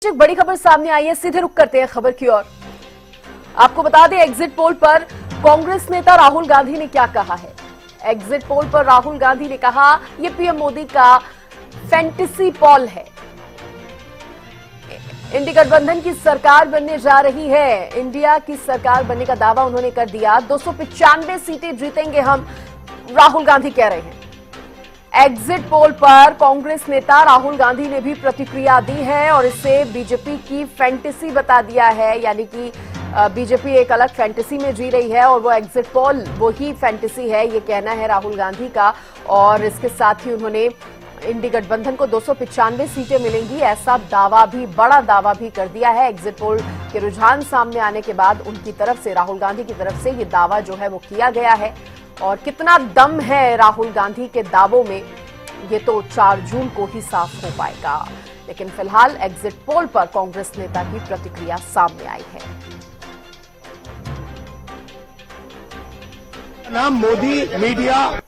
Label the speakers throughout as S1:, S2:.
S1: एक बड़ी खबर सामने आई है, सीधे रुक करते हैं खबर की ओर। आपको बता दें, एग्जिट पोल पर कांग्रेस नेता राहुल गांधी ने क्या कहा है। एग्जिट पोल पर राहुल गांधी ने कहा, यह पीएम मोदी का फैंटेसी पोल है। इंडिया गठबंधन की सरकार बनने जा रही है। इंडिया की सरकार बनने का दावा उन्होंने कर दिया। 295 सीटें जीतेंगे हम, राहुल गांधी कह रहे हैं। एग्जिट पोल पर कांग्रेस नेता राहुल गांधी ने भी प्रतिक्रिया दी है और इसे बीजेपी की फैंटेसी बता दिया है, यानी कि बीजेपी एक अलग फैंटेसी में जी रही है और वो एग्जिट पोल वो ही फैंटेसी है, ये कहना है राहुल गांधी का। और इसके साथ ही उन्होंने इंडी गठबंधन को 295 सीटें मिलेंगी ऐसा दावा भी, बड़ा दावा भी कर दिया है। एग्जिट पोल के रुझान सामने आने के बाद उनकी तरफ से, राहुल गांधी की तरफ से ये दावा जो है वो किया गया है। और कितना दम है राहुल गांधी के दावों में, ये तो 4 जून को ही साफ हो पाएगा। लेकिन फिलहाल एग्जिट पोल पर कांग्रेस नेता की प्रतिक्रिया सामने आई है।
S2: नाम मोदी मीडिया,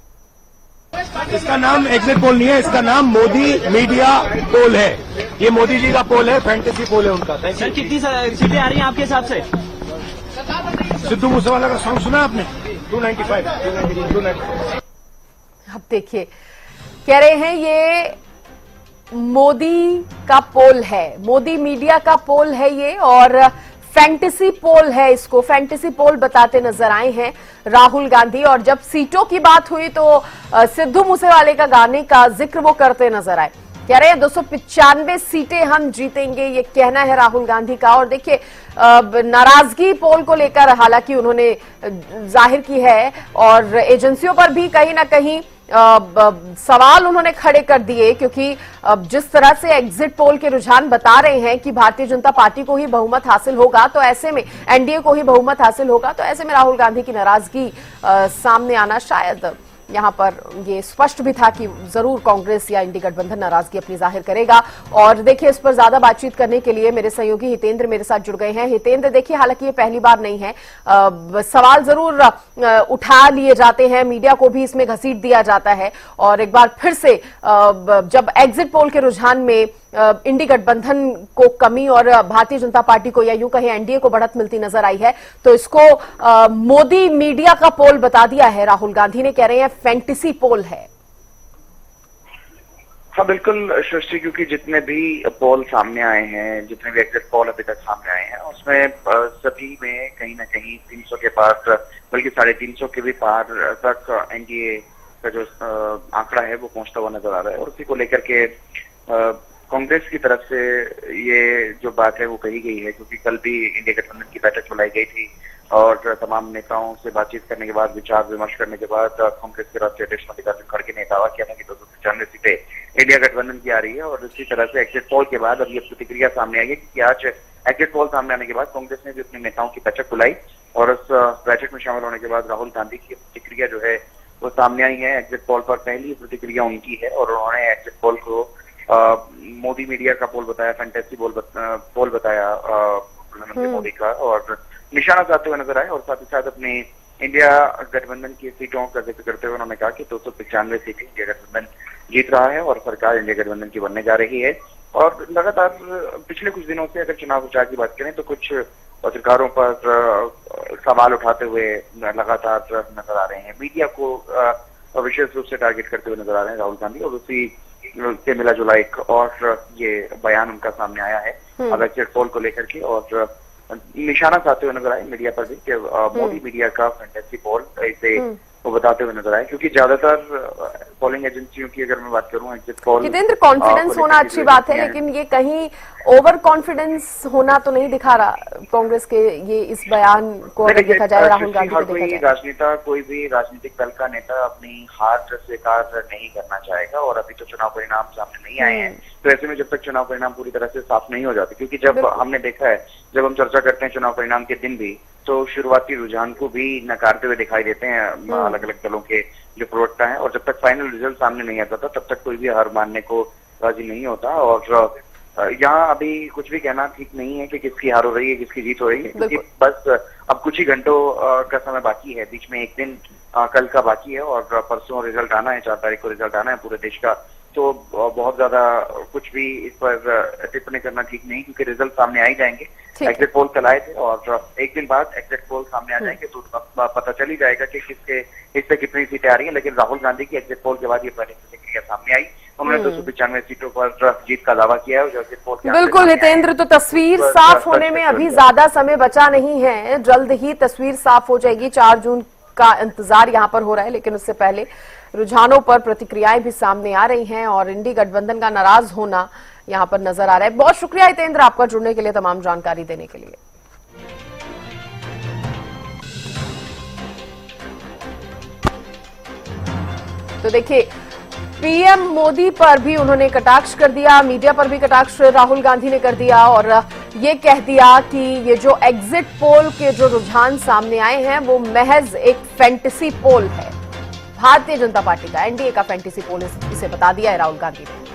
S2: इसका नाम एग्जिट पोल नहीं है, इसका नाम मोदी मीडिया पोल है। ये मोदी जी का पोल है, फैंटेसी पोल है उनका।
S3: सर कितनी सीटें आ रही हैं आपके हिसाब से?
S2: सिद्धू मूसेवाला का सॉन्ग सुना आपने? 295।
S1: अब देखिए, कह रहे हैं ये मोदी का पोल है, मोदी मीडिया का पोल है ये, और फैंटेसी पोल है, इसको फैंटेसी पोल बताते नजर आए हैं राहुल गांधी। और जब सीटों की बात हुई तो सिद्धू मूसेवाले का गाने का जिक्र वो करते नजर आए। कह रहे हैं 295 सीटें हम जीतेंगे, ये कहना है राहुल गांधी का। और देखिए, नाराजगी पोल को लेकर हालांकि उन्होंने जाहिर की है और एजेंसियों पर भी कहीं ना कहीं सवाल उन्होंने खड़े कर दिए, क्योंकि जिस तरह से एग्जिट पोल के रुझान बता रहे हैं कि भारतीय जनता पार्टी को ही बहुमत हासिल होगा, तो ऐसे में एनडीए को ही बहुमत हासिल होगा, तो ऐसे में राहुल गांधी की नाराजगी सामने आना शायद यहां पर ये स्पष्ट भी था कि जरूर कांग्रेस या इंडी गठबंधन नाराजगी अपनी जाहिर करेगा। और देखिए, इस पर ज्यादा बातचीत करने के लिए मेरे सहयोगी हितेंद्र मेरे साथ जुड़ गए हैं। हितेंद्र, देखिए, हालांकि ये पहली बार नहीं है, सवाल जरूर उठा लिए जाते हैं, मीडिया को भी इसमें घसीट दिया जाता है। और एक बार फिर से जब एग्जिट पोल के रुझान में इंडी गठबंधन को कमी और भारतीय जनता पार्टी को, या यूं कहें एनडीए को, बढ़त मिलती नजर आई है, तो इसको मोदी मीडिया का पोल बता दिया है राहुल गांधी ने। कह रहे हैं फैंटेसी पोल है।
S4: हाँ बिल्कुल सृष्टि, क्योंकि जितने भी पोल सामने आए हैं, जितने भी एग्जिट पोल अभी तक सामने आए हैं, उसमें सभी में कहीं ना कहीं 300 के पार, बल्कि 350 के भी पार तक एनडीए का जो आंकड़ा है वो पहुंचता हुआ नजर आ रहा है। और उसी को लेकर के कांग्रेस की तरफ से ये जो बात है वो कही गई है, क्योंकि कल भी इंडिया गठबंधन की बैठक बुलाई गई थी और तमाम नेताओं से बातचीत करने के बाद, विचार विमर्श करने के बाद, कांग्रेस के राष्ट्रीय अध्यक्ष मल्लिकार्जुन खड़गे ने दावा किया था कि 295 सीटें इंडिया गठबंधन की आ रही है। और इसी तरह से एग्जिट पोल के बाद अब ये प्रतिक्रिया सामने आई है कि आज एग्जिट पोल सामने आने के बाद कांग्रेस ने भी अपने नेताओं की बैठक बुलाई और उस बैठक में शामिल होने के बाद राहुल गांधी की प्रतिक्रिया जो है वो सामने आई है। एग्जिट पोल पर पहली प्रतिक्रिया उनकी है और उन्होंने एग्जिट पोल को मोदी मीडिया का पोल बताया, फैंटेसी पोल बताया प्रधानमंत्री मोदी का, और निशाना साधते हुए नजर आए। और साथ ही साथ अपनी इंडिया गठबंधन की सीटों का जिक्र करते हुए उन्होंने कहा कि 295 सीटें इंडिया गठबंधन जीत रहा है और सरकार इंडिया गठबंधन की बनने जा रही है। और लगातार पिछले कुछ दिनों से अगर चुनाव प्रचार की बात करें तो कुछ पत्रकारों पर सवाल उठाते हुए लगातार नजर आ रहे हैं, मीडिया को विशेष रूप से टारगेट करते हुए नजर आ रहे हैं राहुल गांधी। और उसी से मिला जुला एक और ये बयान उनका सामने आया है अब एग्जिट पोल को लेकर के, और निशाना साधते हुए नजर आए मीडिया पर भी कि मोदी मीडिया का फैंटेसी पोल इसे वो बताते हुए नजर आए। क्योंकि ज्यादातर पोलिंग एजेंसियों की अगर मैं बात करूं, एग्जिट पोल,
S1: हितेंद्र, कॉन्फिडेंस होना अच्छी बात है, लेकिन ये कहीं ओवर कॉन्फिडेंस होना तो नहीं दिखा रहा कांग्रेस के ये इस बयान को अगर देखा जाए, राहुल गांधी को देखा जाए।
S4: राजनेता, कोई भी राजनीतिक दल का नेता अपनी हार स्वीकार नहीं करना चाहेगा और अभी तो चुनाव परिणाम सामने नहीं आए हैं, तो ऐसे में जब तक चुनाव परिणाम पूरी तरह से साफ नहीं हो जाते, क्योंकि जब हमने देखा है, जब हम चर्चा करते हैं चुनाव परिणाम के दिन भी, तो शुरुआती रुझान को भी नकारते हुए दिखाई देते हैं अलग अलग दलों के जो प्रवक्ता हैं, और जब तक फाइनल रिजल्ट सामने नहीं आता था तब तक कोई भी हार मानने को राजी नहीं होता। और यहाँ अभी कुछ भी कहना ठीक नहीं है कि किसकी हार हो रही है, किसकी जीत हो रही है, क्योंकि बस अब कुछ ही घंटों का समय बाकी है, बीच में एक दिन कल का बाकी है और परसों रिजल्ट आना है, 4 तारीख को रिजल्ट आना है, पूरे देश का तो बहुत ज्यादा कुछ भी इस पर टिप्पणी करना ठीक नहीं, क्योंकि रिजल्ट सामने आ ही जाएंगे।
S1: ठीक।
S4: एग्जिट पोल कल आए थे और एक दिन बाद एग्जिट पोल सामने आ जाएंगे तो पता चल ही जाएगा कि किसके हिस्से कितनी सीटें आ रही हैं। लेकिन राहुल गांधी की एग्जिट पोल के बाद ये पहली प्रतिक्रिया सामने आई। उन्होंने 295 सीटों पर जीत का दावा किया है। जो एग्जिट पोल के
S1: बिल्कुल हितेंद्र, तो तस्वीर साफ होने में अभी ज्यादा समय बचा नहीं है, जल्द ही तस्वीर साफ हो जाएगी। 4 जून का इंतजार यहां पर हो रहा है, लेकिन उससे पहले रुझानों पर प्रतिक्रियाएं भी सामने आ रही हैं और इंडी गठबंधन का नाराज होना यहां पर नजर आ रहा है। बहुत शुक्रिया हितेंद्र आपका जुड़ने के लिए, तमाम जानकारी देने के लिए। तो देखिए, पीएम मोदी पर भी उन्होंने कटाक्ष कर दिया, मीडिया पर भी कटाक्ष राहुल गांधी ने कर दिया और ये कह दिया कि ये जो एग्जिट पोल के जो रुझान सामने आए हैं वो महज एक फैंटेसी पोल है। भारतीय जनता पार्टी का, एनडीए का फैंटेसी पोल इसे बता दिया है राहुल गांधी ने।